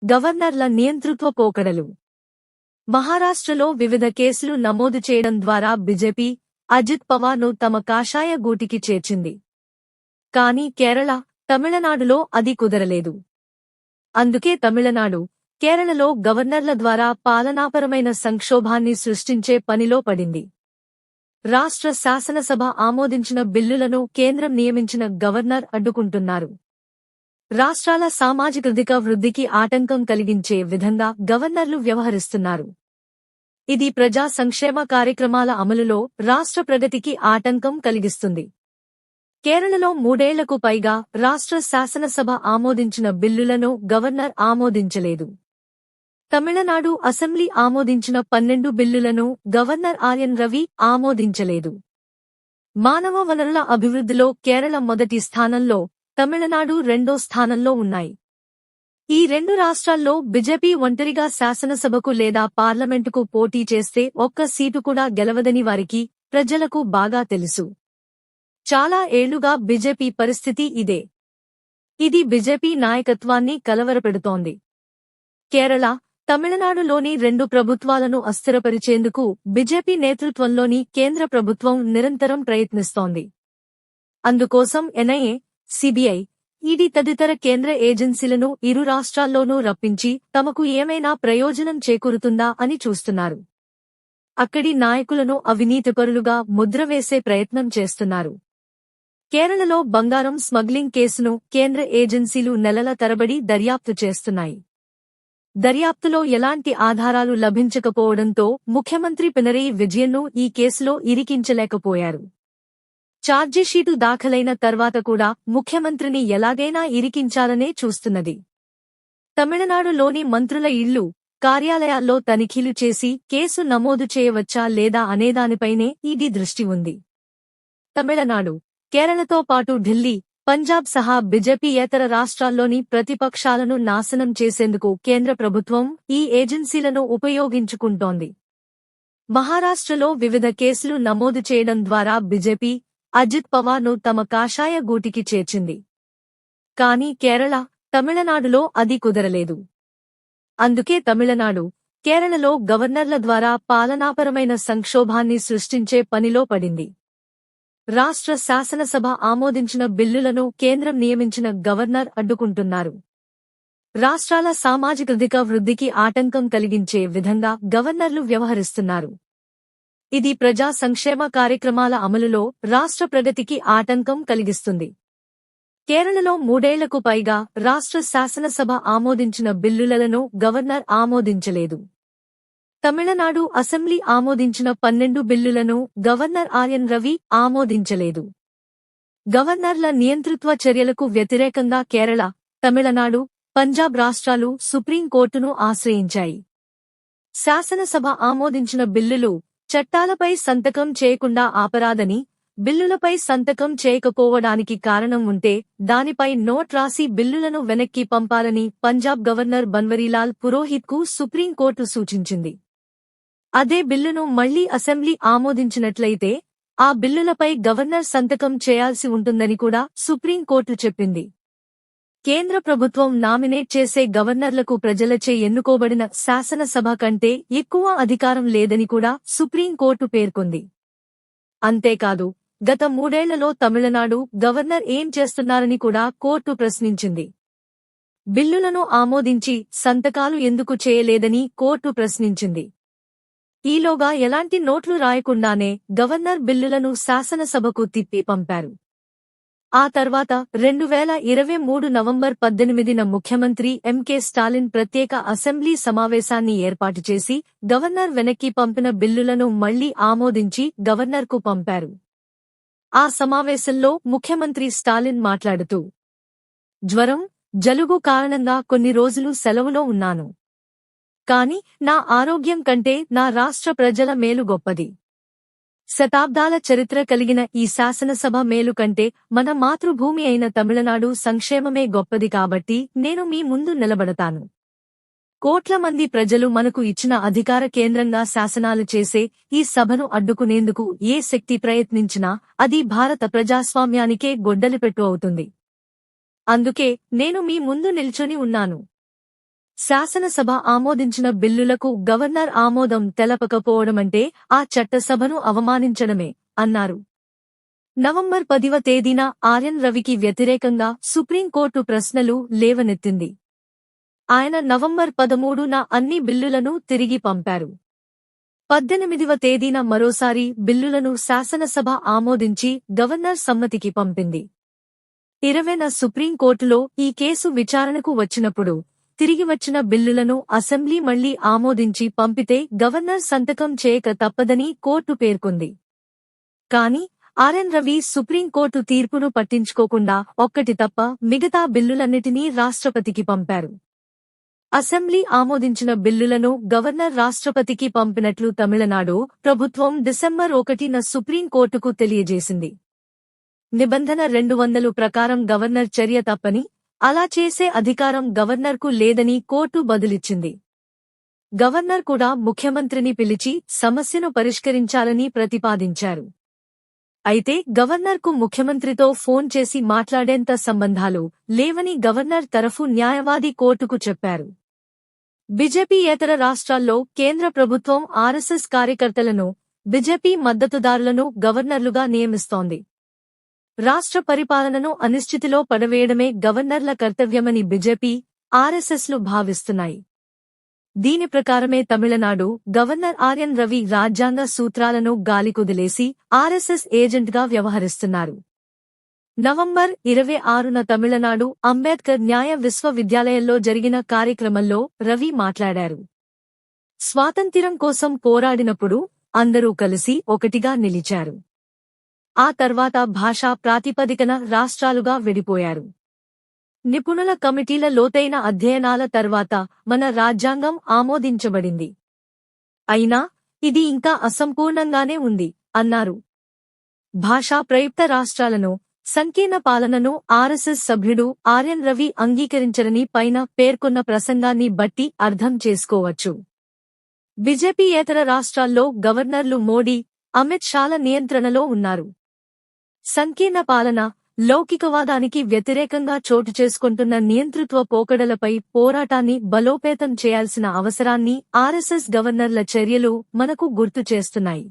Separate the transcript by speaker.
Speaker 1: గవర్నర్ల నియంతృత్వ పోకడలు. మహారాష్ట్రలో వివిధ కేసులు నమోదు చేయడం ద్వారా బీజేపీ అజిత్ పవార్ను తమ కాషాయ గూటికి చేర్చింది. కానీ కేరళ, తమిళనాడులో అది కుదరలేదు. అందుకే తమిళనాడు, కేరళలో గవర్నర్ల ద్వారా పాలనాపరమైన సంక్షోభాన్ని సృష్టించే పనిలో పడింది. రాష్ట్ర శాసనసభ ఆమోదించిన బిల్లులను కేంద్రం నియమించిన గవర్నర్ అడ్డుకుంటున్నారు. రాష్ట్రాల సామాజికార్థిక వృద్ధికి ఆటంకం కలిగించే విధంగా గవర్నర్లు వ్యవహరిస్తున్నారు. ఇది ప్రజా సంక్షేమ కార్యక్రమాల అమలులో రాష్ట్ర ప్రగతికి ఆటంకం కలిగిస్తుంది. కేరళలో 3 ఏళ్లకు పైగా రాష్ట్ర శాసనసభ ఆమోదించిన బిల్లులను గవర్నర్ ఆమోదించలేదు. తమిళనాడు అసెంబ్లీ ఆమోదించిన 12 బిల్లులను గవర్నర్ ఆర్ఎన్ రవి ఆమోదించలేదు. మానవ వనరుల అభివృద్ధిలో కేరళ మొదటి స్థానంలో, తమిళనాడు 2వ స్థానంలో ఉన్నాయి. ఈ 2 రాష్ట్రాల్లో బీజేపీ ఒంటరిగా శాసనసభకు లేదా పార్లమెంటుకు పోటీ చేస్తే ఒక్క సీటు కూడా గెలవదని వారికి, ప్రజలకు బాగా తెలుసు. చాలా ఏళ్లుగా బీజేపీ పరిస్థితి ఇదే. ఇది బీజేపీ నాయకత్వాన్ని కలవరపెడుతోంది. కేరళ, తమిళనాడులోని 2 ప్రభుత్వాలను అస్థిరపరిచేందుకు బీజేపీ నేతృత్వంలోని కేంద్ర ప్రభుత్వం నిరంతరం ప్రయత్నిస్తోంది. అందుకోసం ఎన్ఐఏ, సిబిఐ, ఈడీ తదితర కేంద్ర ఏజెన్సీలను ఇరు రాష్ట్రాల్లోనూ రప్పించి తమకు ఏమైనా ప్రయోజనం చేకూరుతుందా అని చూస్తున్నారు. అక్కడి నాయకులను అవినీతిపరులుగా ముద్రవేసే ప్రయత్నం చేస్తున్నారు. కేరళలో బంగారం స్మగ్లింగ్ కేసును కేంద్ర ఏజెన్సీలు నెలల తరబడి దర్యాప్తు చేస్తున్నాయి. దర్యాప్తులో ఎలాంటి ఆధారాలు లభించకపోవడంతో ముఖ్యమంత్రి పినరయి విజయన్ను ఈ కేసులో ఇరికించలేకపోయారు. ఛార్జిషీటు దాఖలైన తర్వాత కూడా ముఖ్యమంత్రిని ఎలాగైనా ఇరికించాలనే చూస్తున్నది. తమిళనాడులోని మంత్రుల ఇళ్లు, కార్యాలయాల్లో తనిఖీలు చేసి కేసు నమోదు చేయవచ్చా లేదా అనేదానిపైనే ఈడీ దృష్టి ఉంది. తమిళనాడు, కేరళతో పాటు ఢిల్లీ, పంజాబ్ సహా బీజేపీయేతర రాష్ట్రాల్లోని ప్రతిపక్షాలను నాశనం చేసేందుకు కేంద్ర ప్రభుత్వం ఈ ఏజెన్సీలను ఉపయోగించుకుంటోంది. మహారాష్ట్రలో వివిధ కేసులు నమోదు చేయడం ద్వారా బీజేపీ అజిత్ పవార్ను తమ కాషాయ గూటికి చేర్చింది. కానీ కేరళ, తమిళనాడులో అది కుదరలేదు. అందుకే తమిళనాడు, కేరళలో గవర్నర్ల ద్వారా పాలనాపరమైన సంక్షోభాన్ని సృష్టించే పనిలో పడింది. రాష్ట్ర శాసనసభ ఆమోదించిన బిల్లులను కేంద్రం నియమించిన గవర్నర్ అడ్డుకుంటున్నారు. రాష్ట్రాల సామాజికార్థిక వృద్ధికి ఆటంకం కలిగించే విధంగా గవర్నర్లు వ్యవహరిస్తున్నారు. ఇది ప్రజా సంక్షేమ కార్యక్రమాల అమలులో రాష్ట్ర ప్రగతికి ఆటంకం కలిగిస్తుంది. కేరళలో 3 ఏళ్లకు పైగా రాష్ట్ర శాసనసభ ఆమోదించిన బిల్లులను గవర్నర్ ఆమోదించలేదు. తమిళనాడు అసెంబ్లీ ఆమోదించిన 12 బిల్లులను గవర్నర్ ఆర్ఎన్ రవి ఆమోదించలేదు. గవర్నర్ల నియంతృత్వ చర్యలకు వ్యతిరేకంగా కేరళ, తమిళనాడు, పంజాబ్ రాష్ట్రాలు సుప్రీంకోర్టును ఆశ్రయించాయి. శాసనసభ ఆమోదించిన బిల్లులు చట్టాలపై సంతకం చేయకుండా ఆపరాదని, బిల్లులపై సంతకం చేయకపోవడానికి కారణం ఉంటే దానిపై నోట్ రాసి బిల్లులను వెనక్కి పంపాలని పంజాబ్ గవర్నర్ బన్వరీలాల్ పురోహిత్కు సుప్రీంకోర్టు సూచించింది. అదే బిల్లును మళ్లీ అసెంబ్లీ ఆమోదించినట్లయితే ఆ బిల్లులపై గవర్నర్ సంతకం చేయాల్సి ఉంటుందని కూడా సుప్రీంకోర్టు చెప్పింది. కేంద్ర ప్రభుత్వం నామినేట్ చేసే గవర్నర్లకు ప్రజలచే ఎన్నుకోబడిన శాసనసభ కంటే ఎక్కువ అధికారం లేదని కూడా సుప్రీంకోర్టు పేర్కొంది. అంతేకాదు, గత 3 ఏళ్లలో తమిళనాడు గవర్నర్ ఏం చేస్తున్నారని కూడా కోర్టు ప్రశ్నించింది. బిల్లులను ఆమోదించి సంతకాలు ఎందుకు చేయలేదని కోర్టు ప్రశ్నించింది. ఈలోగా ఎలాంటి నోట్లు రాయకుండానే గవర్నర్ బిల్లులను శాసనసభకు తిప్పి పంపారు. ఆ తర్వాత 2023 నవంబర్ 18న ముఖ్యమంత్రి ఎంకే స్టాలిన్ ప్రత్యేక అసెంబ్లీ సమావేశాన్ని ఏర్పాటు చేసి గవర్నర్ వెనక్కి పంపిన బిల్లులను మళ్లీ ఆమోదించి గవర్నర్కు పంపారు. ఆ సమావేశంలో ముఖ్యమంత్రి స్టాలిన్ మాట్లాడుతూ, జ్వరం, జలుబు కారణంగా కొన్ని రోజులు సెలవులో ఉన్నాను. కాని నా ఆరోగ్యం కంటే నా రాష్ట్ర ప్రజల మేలు గొప్పది. శతాబ్దాల చరిత్ర కలిగిన ఈ శాసనసభ మేలు కంటే మన మాతృభూమి అయిన తమిళనాడు సంక్షేమమే గొప్పది కాబట్టి నేను మీ ముందు నిలబడతాను. కోట్ల మంది ప్రజలు మనకు ఇచ్చిన అధికార కేంద్రంగా శాసనాలు చేసే ఈ సభను అడ్డుకునేందుకు ఏ శక్తి ప్రయత్నించినా అది భారత ప్రజాస్వామ్యానికే గొడ్డలిపెట్టు అవుతుంది. అందుకే నేను మీ ముందు నిల్చొని ఉన్నాను. శాసనసభ ఆమోదించిన బిల్లులకు గవర్నర్ ఆమోదం తెలపకపోవడమంటే ఆ చట్టసభను అవమానించడమే అన్నారు. నవంబర్ 10వ తేదీన ఆర్యన్ రవికి వ్యతిరేకంగా సుప్రీంకోర్టు ప్రశ్నలు లేవనెత్తింది. ఆయన నవంబర్ 13న అన్ని బిల్లులను తిరిగి పంపారు. 18వ తేదీన మరోసారి బిల్లులను శాసనసభ ఆమోదించి గవర్నర్ సమ్మతికి పంపింది. 20న సుప్రీంకోర్టులో ఈ కేసు విచారణకు వచ్చినప్పుడు తిరిగి వచ్చిన బిల్లులను అసెంబ్లీ మళ్లీ ఆమోదించి పంపితే గవర్నర్ సంతకం చేయక తప్పదని కోర్టు పేర్కొంది. కాని ఆర్యన్ రవి సుప్రీంకోర్టు తీర్పును పట్టించుకోకుండా ఒక్కటి తప్ప మిగతా బిల్లులన్నిటినీ రాష్ట్రపతికి పంపారు. అసెంబ్లీ ఆమోదించిన బిల్లులను గవర్నర్ రాష్ట్రపతికి పంపినట్లు తమిళనాడు ప్రభుత్వం డిసెంబర్ 1న సుప్రీంకోర్టుకు తెలియజేసింది. నిబంధన 200 ప్రకారం గవర్నర్ చర్య తప్పని, అలా చేసే అధికారం గవర్నర్కు లేదని కోర్టు బదులిచ్చింది. గవర్నర్ కూడా ముఖ్యమంత్రిని పిలిచి సమస్యను పరిష్కరించాలని ప్రతిపాదించారు. అయితే గవర్నర్కు ముఖ్యమంత్రితో ఫోన్ చేసి మాట్లాడేంత సంబంధాలు లేవని గవర్నర్ తరఫు న్యాయవాది కోర్టుకు చెప్పారు. బీజేపీయేతర రాష్ట్రాల్లో కేంద్ర ప్రభుత్వం ఆర్ఎస్ఎస్ కార్యకర్తలను, బీజేపీ మద్దతుదారులను గవర్నర్లుగా నియమిస్తోంది. రాష్ట్ర పరిపాలనను అనిశ్చితిలో పడవేయడమే గవర్నర్ల కర్తవ్యమని బీజేపీ, ఆర్ఎస్ఎస్లు భావిస్తున్నాయి. దీని ప్రకారమే తమిళనాడు గవర్నర్ ఆర్యన్ రవి రాజ్యాంగ సూత్రాలను గాలికొదిలేసి ఆర్ఎస్ఎస్ ఏజెంట్గా వ్యవహరిస్తున్నారు. నవంబర్ 26న తమిళనాడు అంబేద్కర్ న్యాయ విశ్వవిద్యాలయంలో జరిగిన కార్యక్రమంలో రవి మాట్లాడారు. స్వాతంత్ర్యం కోసం పోరాడినప్పుడు అందరూ కలిసి ఒకటిగా నిలిచారు. ఆ తర్వాత భాషా ప్రాతిపదికన రాష్ట్రాలుగా విడిపోయారు. నిపుణుల కమిటీల లోతైన అధ్యయనాల తర్వాత మన రాజ్యాంగం ఆమోదించబడింది. అయినా ఇది ఇంకా అసంపూర్ణంగానే ఉంది అన్నారు. భాషా ప్రయుక్త రాష్ట్రాలను, సంకీర్ణ పాలనను ఆర్ఎస్ఎస్ సభ్యుడు ఆర్యన్ రవి అంగీకరించరని పైన పేర్కొన్న ప్రసంగాన్ని బట్టి అర్థం చేసుకోవచ్చు. బీజేపీయేతర రాష్ట్రాల్లో గవర్నర్లు మోడీ, అమిత్ షాల నియంత్రణలో ఉన్నారు. సంకీర్ణ పాలన, లౌకికవాదానికి వ్యతిరేకంగా చోటు చేసుకుంటున్న నియంతృత్వ పోకడలపై పోరాటాన్ని బలోపేతం చేయాల్సిన అవసరాన్ని ఆర్ఎస్ఎస్ గవర్నర్ల చర్యలు మనకు గుర్తు చేస్తున్నాయి.